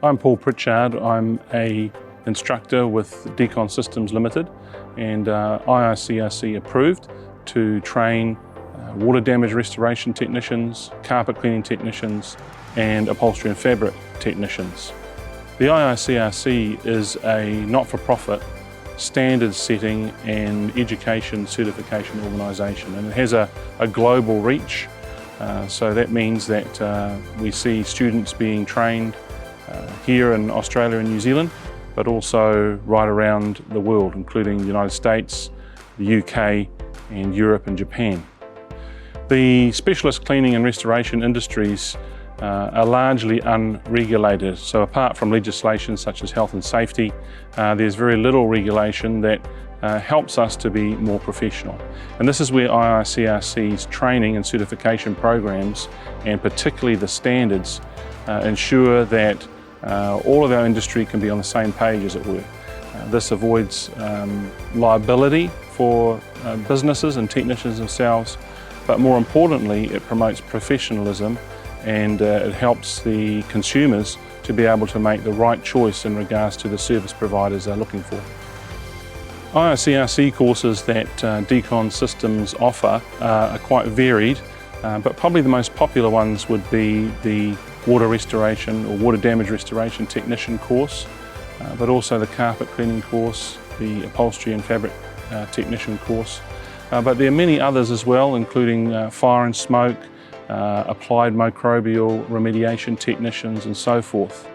I'm Paul Pritchard. I'm an instructor with Decon Systems Limited and IICRC approved to train water damage restoration technicians, carpet cleaning technicians and upholstery and fabric technicians. The IICRC is a not-for-profit standards setting and education certification organisation, and it has a global reach. So that means that we see students being trained here in Australia and New Zealand, but also right around the world, including the United States, the UK and Europe and Japan. The specialist cleaning and restoration industries are largely unregulated. So apart from legislation such as health and safety, there's very little regulation that helps us to be more professional. And this is where IICRC's training and certification programs, and particularly the standards, ensure that all of our industry can be on the same page, as it were. This avoids liability for businesses and technicians themselves, but more importantly, it promotes professionalism and it helps the consumers to be able to make the right choice in regards to the service providers they're looking for. IICRC courses that Decon Systems offer are quite varied, but probably the most popular ones would be the water restoration or water damage restoration technician course, but also the carpet cleaning course, the upholstery and fabric technician course. But there are many others as well, including fire and smoke, applied microbial remediation technicians and so forth.